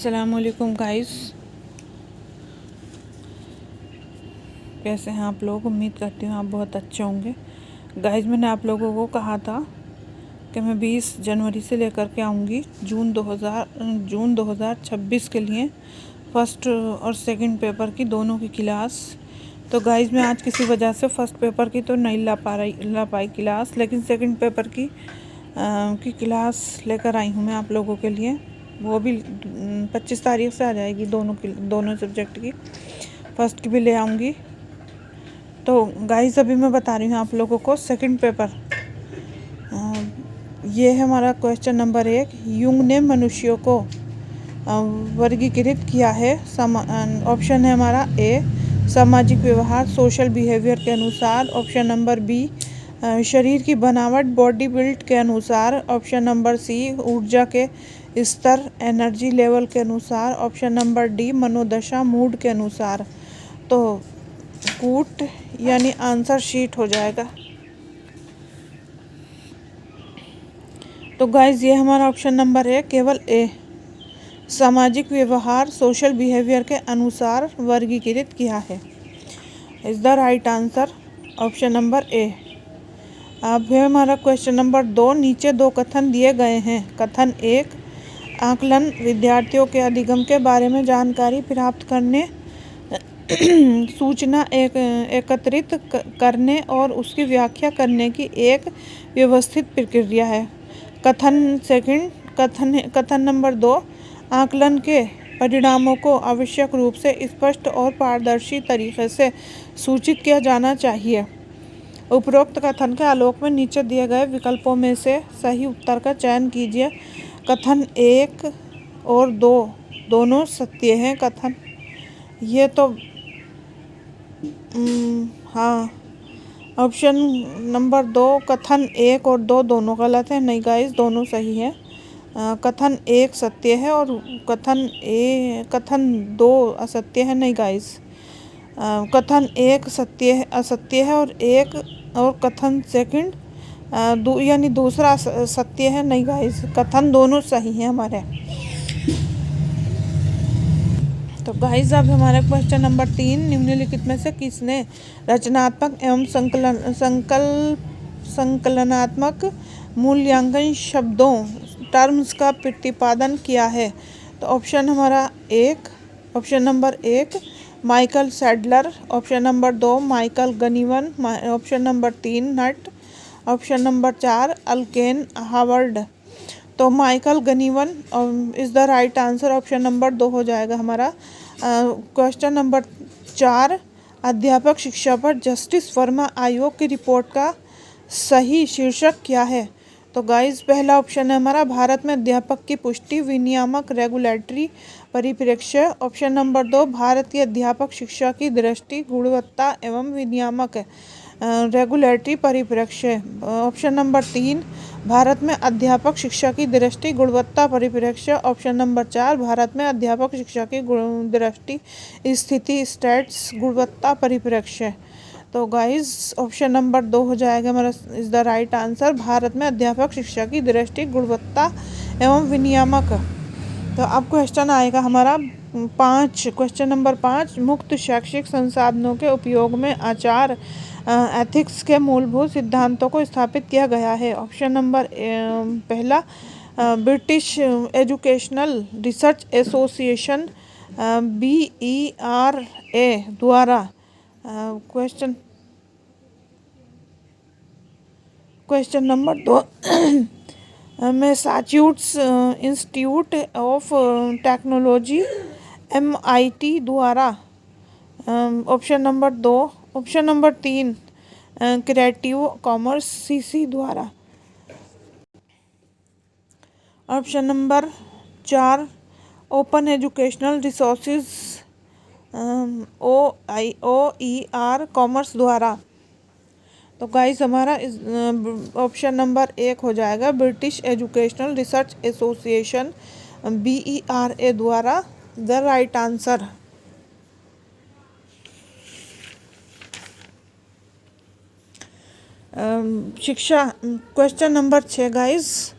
अस्सलामुअलैकुम गाइस, कैसे हैं आप लोग। उम्मीद करती हूँ आप बहुत अच्छे होंगे। गाइस, मैंने आप लोगों को कहा था कि मैं 20 जनवरी से लेकर के आऊँगी जून 2026 के लिए फ़र्स्ट और सेकंड पेपर की दोनों की क्लास। तो गाइस, मैं आज किसी वजह से फ़र्स्ट पेपर की तो नहीं ला पाई क्लास, लेकिन सेकंड पेपर की क्लास लेकर आई हूँ मैं आप लोगों के लिए। वो भी 25 तारीख से आ जाएगी। दोनों सब्जेक्ट की फ़र्स्ट की भी ले आऊँगी। तो गाइस, अभी मैं बता रही हूँ आप लोगों को सेकंड पेपर। ये है हमारा क्वेश्चन नंबर 1। युंग ने मनुष्यों को वर्गीकृत किया है। ऑप्शन है हमारा ए सामाजिक व्यवहार सोशल बिहेवियर के अनुसार। ऑप्शन नंबर बी शरीर की बनावट बॉडी बिल्ड के अनुसार। ऑप्शन नंबर सी ऊर्जा के स्तर एनर्जी लेवल के अनुसार। ऑप्शन नंबर डी मनोदशा मूड के अनुसार। तो कूट यानी आंसर शीट हो जाएगा। तो गाइज, ये हमारा ऑप्शन नंबर है केवल ए सामाजिक व्यवहार सोशल बिहेवियर के अनुसार वर्गीकृत किया है। Is the right answer option number ए। अब है हमारा क्वेश्चन नंबर 2। नीचे 2 कथन दिए गए हैं। कथन 1, आकलन विद्यार्थियों के अधिगम के बारे में जानकारी प्राप्त करने सूचना एकत्रित करने और उसकी व्याख्या करने की एक व्यवस्थित प्रक्रिया है। कथन नंबर 2, आकलन के परिणामों को आवश्यक रूप से स्पष्ट और पारदर्शी तरीके से सूचित किया जाना चाहिए। उपरोक्त कथन के आलोक में नीचे दिए गए विकल्पों में से सही उत्तर का चयन कीजिए। कथन 1 और 2 दोनों सत्य हैं। कथन ये तो हाँ, ऑप्शन नंबर 2 कथन 1 और 2 दोनों गलत है। नहीं गाइस, दोनों सही है। कथन 1 सत्य है और कथन 2 असत्य है। नहीं गाइस, कथन 1 असत्य है और कथन सेकंड यानी दूसरा सत्य है। नहीं गाइस, कथन दोनों सही हैं हमारे। तो गाइस, अब हमारा क्वेश्चन नंबर 3, निम्नलिखित में से किसने रचनात्मक एवं संकलनात्मक मूल्यांकन शब्दों टर्म्स का प्रतिपादन किया है। तो option number 1 Michael Sadler. Option number 2 Michael Ganivan. Option number 3 Nat. Option number 4 Alken Howard. तो Michael Ganivan is the right answer. Option number 2 हो जाएगा हमारा। क्वेश्चन नंबर 4, अध्यापक शिक्षा पर जस्टिस वर्मा आयोग की रिपोर्ट का सही शीर्षक क्या है। तो गाइस, पहला ऑप्शन है हमारा भारत में अध्यापक की पुष्टि विनियामक रेगुलेटरी परिप्रेक्ष्य। ऑप्शन नंबर 2 भारतीय अध्यापक शिक्षा की दृष्टि गुणवत्ता एवं विनियामक रेगुलेटरी परिप्रेक्ष्य। ऑप्शन नंबर 3 भारत में अध्यापक शिक्षा की दृष्टि गुणवत्ता परिप्रेक्ष्य। ऑप्शन नंबर 4 भारत में अध्यापक शिक्षा की दृष्टि स्थिति स्टेट्स गुणवत्ता परिप्रेक्ष्य। तो गाइस, ऑप्शन नंबर 2 हो जाएगा हमारा is the right answer. Bharat में अध्यापक शिक्षा की दृष्टि गुणवत्ता एवं विनियामक। तो अब क्वेश्चन आएगा हमारा 5। क्वेश्चन नंबर 5, मुक्त शैक्षिक संसाधनों के उपयोग में आचार एथिक्स के मूलभूत सिद्धांतों को स्थापित किया गया है। ऑप्शन नंबर पहला British educational research association BERA द्वारा। Question number 2 Massachusetts institute of technology MIT द्वारा। Option number 2। Option number 3 creative commerce CC द्वारा। Option number 4 open educational resources OER commerce द्वारा। तो गाइस, हमारा ऑप्शन नंबर 1 हो जाएगा British educational research association BERA द्वारा the right answer. शिक्षा question number 6 guys,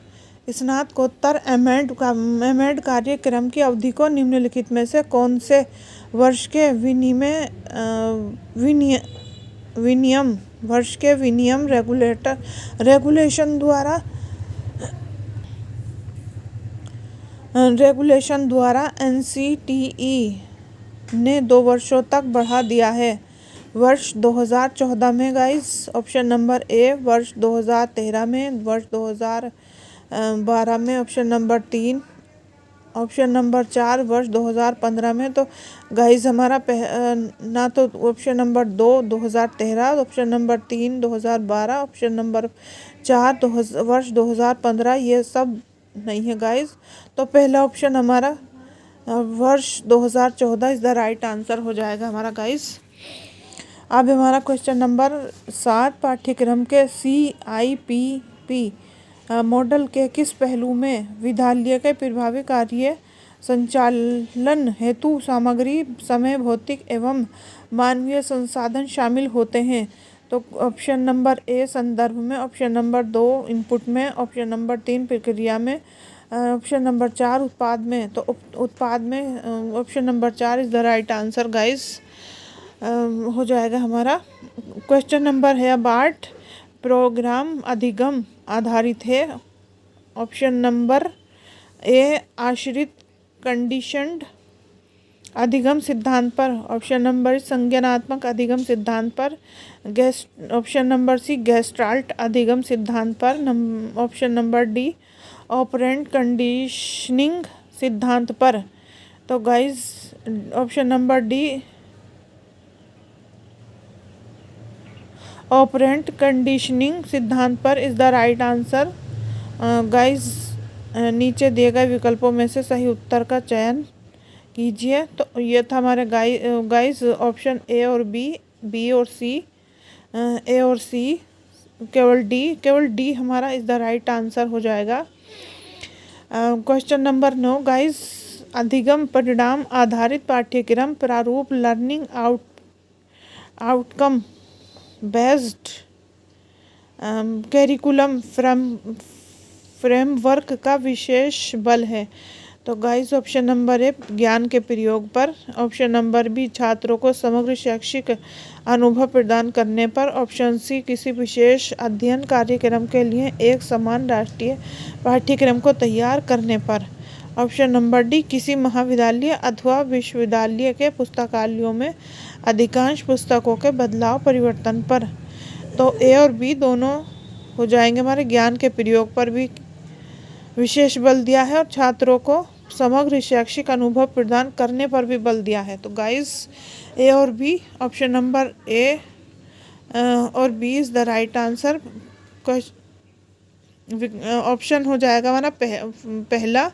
स्नातकोत्तर एमएड कार्यक्रम की अवधि को निम्नलिखित में से कौन से वर्ष के विनियम रेगुलेशन द्वारा एनसीटीई ने 2 वर्षों तक बढ़ा दिया है। वर्ष 2014 में गाइस, ऑप्शन नंबर ए, वर्ष 2013 में, वर्ष 2012 में, ऑप्शन नंबर 3, ऑप्शन नंबर 4 वर्ष 2015 में। तो गाइस हमारा ना तो option number 2 2013, option number 3 2012, option number 4 वर्ष 2015, ये सब नहीं है गाइस। तो पहला ऑप्शन हमारा वर्ष 2014 इज द राइट आंसर हो जाएगा हमारा गाइस। अब हमारा क्वेश्चन नंबर 7, पाठ्यक्रम के CIPP मॉडल के किस पहलू में विद्यालय के प्रभावी कार्य संचालन हेतु सामग्री, समय, भौतिक एवं मानवीय संसाधन शामिल होते हैं? तो ऑप्शन नंबर ए संदर्भ में, ऑप्शन नंबर 2 इनपुट में, ऑप्शन नंबर 3 प्रक्रिया में, ऑप्शन नंबर 4 उत्पाद में। तो उत्पाद में option number 4 is the right answer guys हो जाएगा हमारा। क्वेश्चन नंबर है अब 8, प्रोग्राम अधिगम आधारित है। ऑप्शन नंबर ए आश्रित कंडीशनड अधिगम सिद्धांत पर, ऑप्शन नंबर संज्ञानात्मक अधिगम सिद्धांत पर, ऑप्शन नंबर सी गेस्टाल्ट अधिगम सिद्धांत पर, option number D operant conditioning सिद्धांत पर। तो guys option number D operant conditioning सिद्धांत पर is the right answer. Guys नीचे दिए गए विकल्पों में से सही उत्तर का चयन कीजिए। तो ये था हमारे गाइस ऑप्शन ए और बी और सी, ए और सी, केवल डी हमारा इज द राइट आंसर हो जाएगा। क्वेश्चन नंबर 9 गाइस, अधिगम परिणाम आधारित पाठ्यक्रम प्रारूप learning outcome based curriculum framework का विशेष बल है। तो गाइस ऑप्शन नंबर ए ज्ञान के प्रयोग पर, ऑप्शन नंबर बी छात्रों को समग्र शैक्षिक अनुभव प्रदान करने पर, ऑप्शन सी किसी विशेष अध्ययन कार्यक्रम के लिए एक समान राष्ट्रीय पाठ्यक्रम को तैयार करने पर, ऑप्शन नंबर डी किसी महाविद्यालय अथवा विश्वविद्यालय के पुस्तकालयों में अधिकांश पुस्तकों के बदलाव परिवर्तन पर। तो ए और बी दोनों हो जाएंगे हमारे। ज्ञान के प्रयोग पर भी विशेष बल दिया है और छात्रों को समग्र शैक्षिक अनुभव प्रदान करने पर भी बल दिया है। तो गाइस ए और बी, ऑप्शन नंबर ए और B is the right answer. Option हो जाएगा हमारा पहला,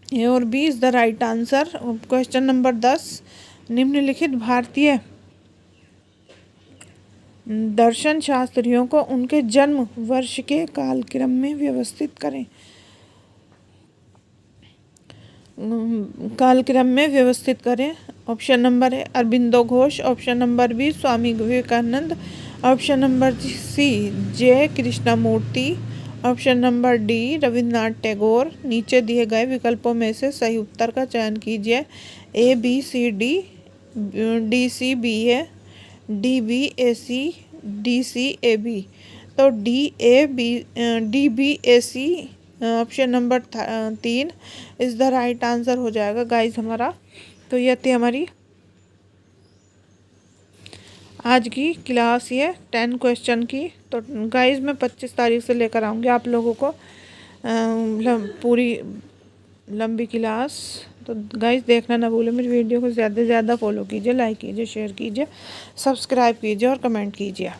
ए और B is the right answer. Question number 10, निम्नलिखित भारतीय दर्शन शास्त्रियों को उनके जन्म वर्ष के कालक्रम में व्यवस्थित करें। Option number A Aurobindo Ghosh, option number B Swami Vivekananda, option number C J Krishnamurti, option number D Rabindranath Tagore. नीचे दिए गए विकल्पों में से सही उत्तर का चयन कीजिए। A B C D, D C B A, D B A C, D C A B. तो D B A C option number 3 is the right answer हो जाएगा गाइस हमारा। तो ये थी हमारी आज की क्लास, ये 10 क्वेश्चन की। तो गाइस मैं 25 तारीख से लेकर आऊँगी आप लोगों को पूरी लंबी क्लास। तो गाइस देखना ना भूलें, मेरी वीडियो को ज़्यादा से ज़्यादा फॉलो कीजिए, लाइक कीजिए, शेयर कीजिए, सब्सक्राइब कीजिए और कमेंट कीजिए।